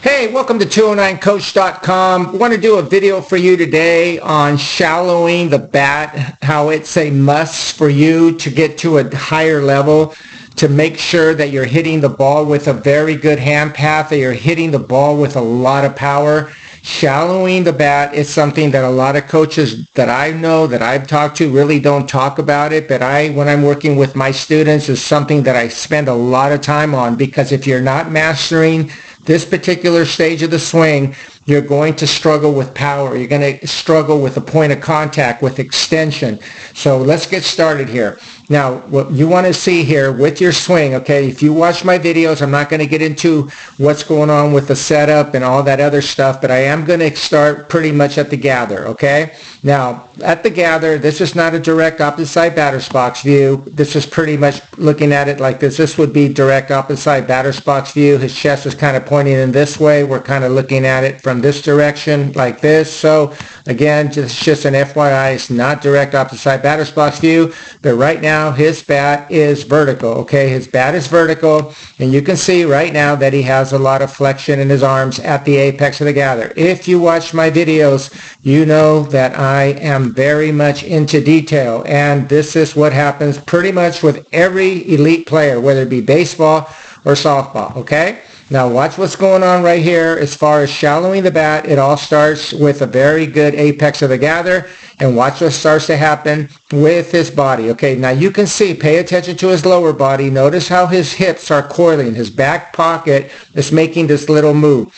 Hey, welcome to 209coach.com. Want to do a video for you today on shallowing the bat, how it's a must for you to get to a higher level, to make sure that you're hitting the ball with a very good hand path, that you're hitting the ball with a lot of power. Shallowing the bat is something that a lot of coaches that I know, that I've talked to, really don't talk about it. But when I'm working with my students, is something that I spend a lot of time on, because if you're not mastering this particular stage of the swing, you're going to struggle with power. You're going to struggle with the point of contact, with extension. So let's get started here. Now, what you want to see here with your swing, okay, if you watch my videos, I'm not going to get into what's going on with the setup and all that other stuff, but I am going to start pretty much at the gather, okay? Now, at the gather, this is not a direct opposite side batter's box view. This is pretty much looking at it like this. This would be direct opposite side batter's box view. His chest is kind of pointing in this way. We're kind of looking at it from this direction like this. So again, just an FYI, it's not direct opposite side batter's box view, but right now his bat is vertical, okay? His bat is vertical, and you can see right now that he has a lot of flexion in his arms at the apex of the gather. If you watch my videos, you know that I am very much into detail, and this is what happens pretty much with every elite player, whether it be baseball or softball, okay? Now watch what's going on right here as far as shallowing the bat. It all starts with a very good apex of the gather, and watch what starts to happen with his body. Okay, now you can see, pay attention to his lower body. Notice how his hips are coiling. His back pocket is making this little move.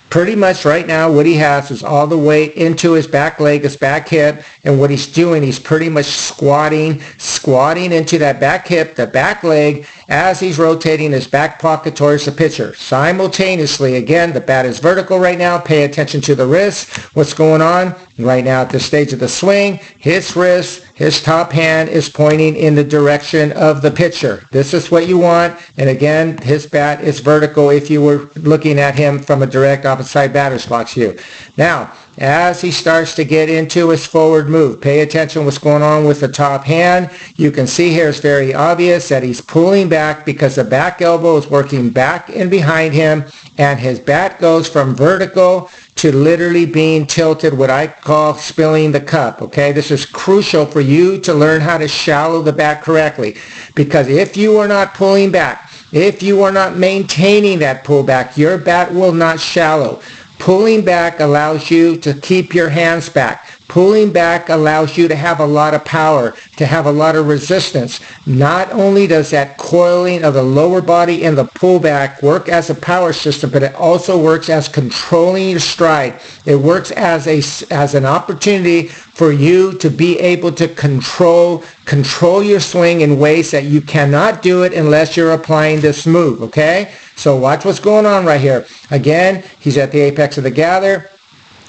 Pretty much right now what he has is all the weight into his back leg, his back hip, and what he's doing, he's pretty much squatting into that back hip, the back leg, as he's rotating his back pocket towards the pitcher. Simultaneously, again, the bat is vertical right now. Pay attention to the wrist. What's going on right now at this stage of the swing? His wrist, his top hand is pointing in the direction of the pitcher. This is what you want. And again, his bat is vertical if you were looking at him from a direct opposite side batter's box view. Now, as he starts to get into his forward move, pay attention what's going on with the top hand. You can see here it's very obvious that he's pulling back because the back elbow is working back and behind him, and his bat goes from vertical to literally being tilted, what I call spilling the cup, okay? This is crucial for you to learn how to shallow the bat correctly, because if you are not pulling back, if you are not maintaining that pullback, your bat will not shallow. Pulling back allows you to keep your hands back. Pulling back allows you to have a lot of power, to have a lot of resistance. Not only does that coiling of the lower body and the pullback work as a power system, but it also works as controlling your stride. It works as an opportunity for you to be able to control your swing in ways that you cannot do it unless you're applying this move, okay? So watch what's going on right here. Again, he's at the apex of the gather,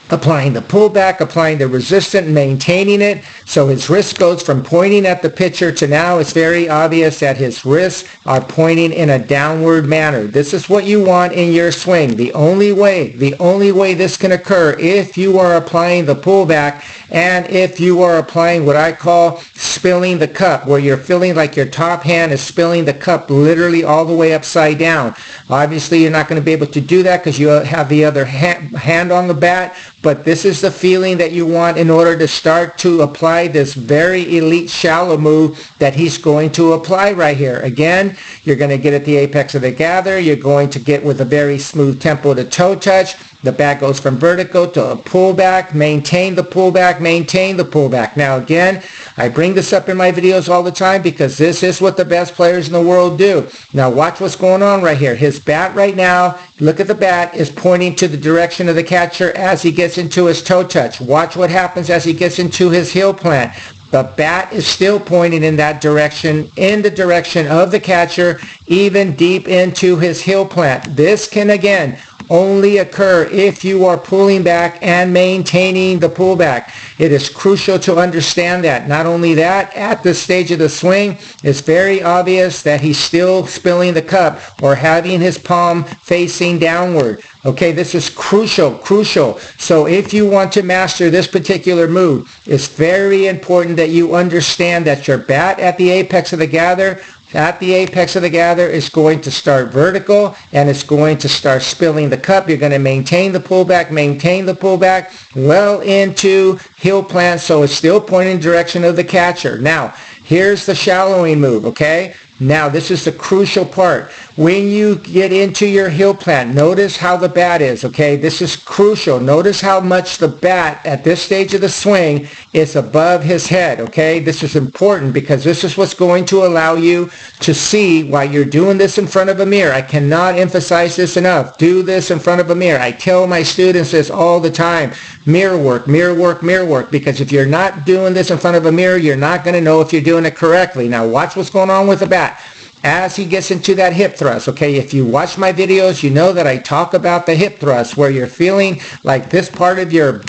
applying the pullback, applying the resistance, maintaining it. So his wrist goes from pointing at the pitcher to now it's very obvious that his wrists are pointing in a downward manner. This is what you want in your swing. The only way this can occur if you are applying the pullback and if you are applying what I call spilling the cup, where you're feeling like your top hand is spilling the cup literally all the way upside down. Obviously, you're not going to be able to do that because you have the other hand on the bat, but this is the feeling that you want in order to start to apply this very elite shallow move that he's going to apply right here. Again, you're going to get at the apex of the gather. You're going to get with a very smooth tempo to toe touch. The bat goes from vertical to a pullback. Maintain the pullback. Maintain the pullback. Now again, I bring this up in my videos all the time because this is what the best players in the world do. Now watch what's going on right here. His bat right now, look at the bat, is pointing to the direction of the catcher as he gets into his toe touch. Watch what happens as he gets into his heel plant. The bat is still pointing in that direction, in the direction of the catcher, even deep into his heel plant. This can, again, only occur if you are pulling back and maintaining the pullback. It is crucial to understand that. Not only that, at this stage of the swing, it's very obvious that he's still spilling the cup or having his palm facing downward. Okay, this is crucial. So if you want to master this particular move, it's very important that you understand that your bat at the apex of the gather at the apex of the gather, it's going to start vertical and it's going to start spilling the cup. You're going to maintain the pullback well into heel plant, so it's still pointing in the direction of the catcher. Now, here's the shallowing move, okay? Now, this is the crucial part. When you get into your heel plant, notice how the bat is, okay? This is crucial. Notice how much the bat at this stage of the swing is above his head, okay? This is important because this is what's going to allow you to see while you're doing this in front of a mirror. I cannot emphasize this enough. Do this in front of a mirror. I tell my students this all the time. Mirror work, because if you're not doing this in front of a mirror, you're not going to know if you're doing it correctly. Now, watch what's going on with the bat as he gets into that hip thrust, okay? If you watch my videos, you know that I talk about the hip thrust where you're feeling like this part of your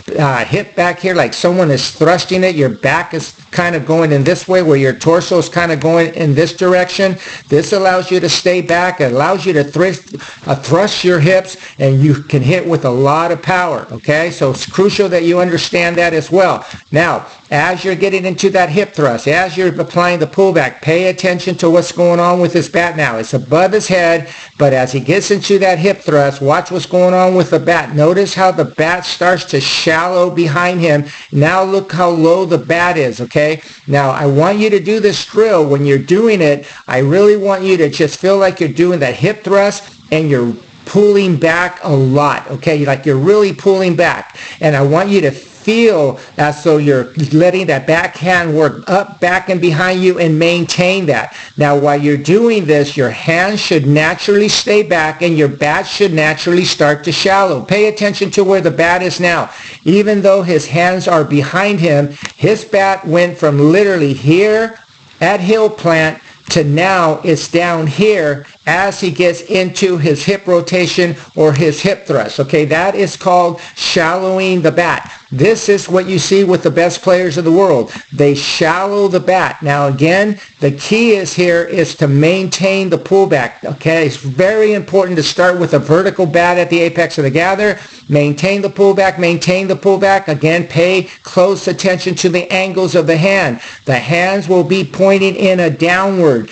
hip back here, like someone is thrusting it. Your back is kind of going in this way where your torso is kind of going in this direction. This allows you to stay back. It allows you to thrust your hips, and you can hit with a lot of power, okay? So it's crucial that you understand that as well. Now, as you're getting into that hip thrust, as you're applying the pullback, pay attention to what's going on with his bat now. It's above his head, but as he gets into that hip thrust, watch what's going on with the bat. Notice how the bat starts to shallow behind him. Now look how low the bat is, okay? Now, I want you to do this drill. When you're doing it, I really want you to just feel like you're doing that hip thrust and you're pulling back a lot, okay? Like you're really pulling back. And I want you to feel as though you're letting that backhand work up, back, and behind you and maintain that. Now, while you're doing this, your hands should naturally stay back and your bat should naturally start to shallow. Pay attention to where the bat is now. Even though his hands are behind him, his bat went from literally here at heel plant to now it's down here as he gets into his hip rotation or his hip thrust. Okay, that is called shallowing the bat. This is what you see with the best players of the world. They shallow the bat. Now again, the key is here is to maintain the pullback. Okay, it's very important to start with a vertical bat at the apex of the gather. Maintain the pullback, maintain the pullback. Again, pay close attention to the angles of the hand. The hands will be pointing in a downward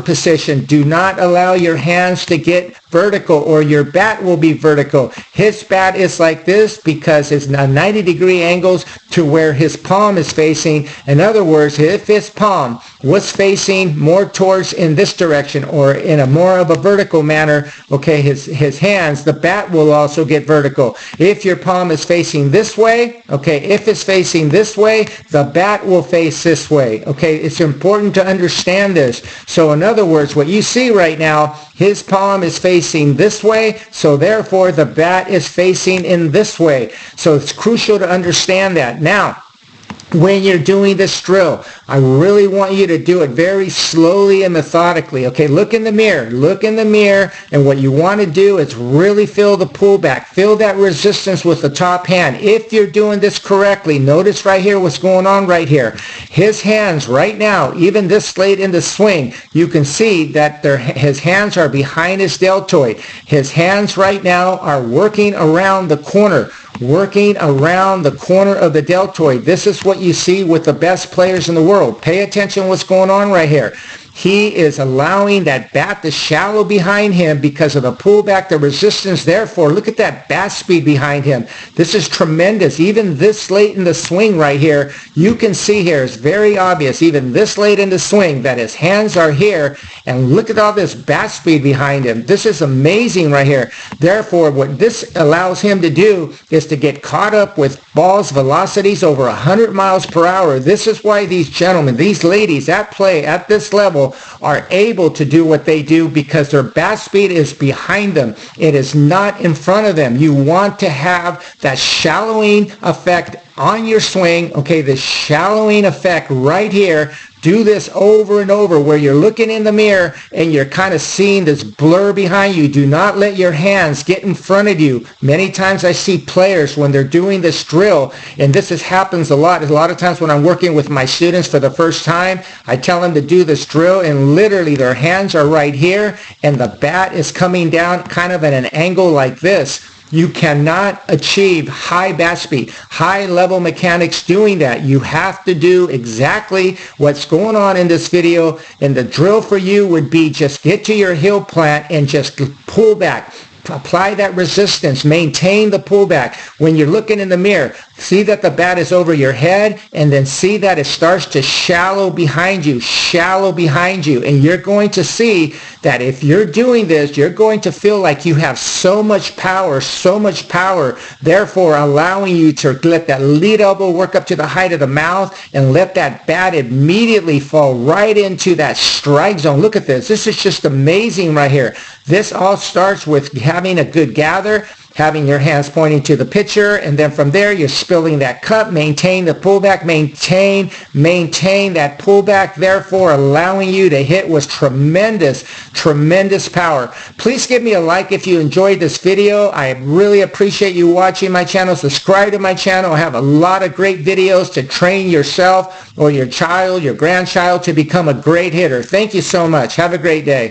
position. Do not allow your hands to get vertical or your bat will be vertical. His bat is like this because it's 90-degree angles to where his palm is facing. In other words, if his palm was facing more towards in this direction or in a more of a vertical manner, okay, his hands, the bat will also get vertical. If your palm is facing this way, okay, if it's facing this way, the bat will face this way. Okay, it's important to understand this. So in other words, what you see right now, his palm is facing this way, so therefore the bat is facing in this way. So it's crucial to understand that. Now, when you're doing this drill, I really want you to do it very slowly and methodically. Okay, look in the mirror, and what you want to do is really feel the pullback, feel that resistance with the top hand. If you're doing this correctly, notice right here what's going on right here. His hands right now, even this late in the swing, you can see that his hands are behind his deltoid. His hands right now are working around the corner of the deltoid. This is what you see with the best players in the world. Pay attention what's going on right here. He is allowing that bat to shallow behind him because of the pullback, the resistance. Therefore, look at that bat speed behind him. This is tremendous. Even this late in the swing right here, you can see here, it's very obvious, even this late in the swing, that his hands are here. And look at all this bat speed behind him. This is amazing right here. Therefore, what this allows him to do is to get caught up with balls velocities over 100 miles per hour. This is why these gentlemen, these ladies at play at this level are able to do what they do, because their bat speed is behind them. It is not in front of them. You want to have that shallowing effect on your swing. Okay, the shallowing effect right here. Do this over and over where you're looking in the mirror and you're kind of seeing this blur behind you. Do not let your hands get in front of you. Many times I see players when they're doing this drill, and this happens a lot. A lot of times when I'm working with my students for the first time, I tell them to do this drill and literally their hands are right here and the bat is coming down kind of at an angle like this. You cannot achieve high bat speed, high level mechanics doing that. You have to do exactly what's going on in this video. And the drill for you would be just get to your heel plant and just pull back. Apply that resistance. Maintain the pullback. When you're looking in the mirror, see that the bat is over your head, and then see that it starts to shallow behind you. And you're going to see that if you're doing this, you're going to feel like you have so much power, therefore allowing you to let that lead elbow work up to the height of the mouth and let that bat immediately fall right into that strike zone. Look at this. This is just amazing right here. This all starts with having a good gather, having your hands pointing to the pitcher, and then from there you're spilling that cup. Maintain the pullback, maintain that pullback, therefore allowing you to hit with tremendous power. Please give me a like if you enjoyed this video. I really appreciate you watching my channel. Subscribe to my channel. I have a lot of great videos to train yourself or your child, your grandchild to become a great hitter. Thank you so much. Have a great day.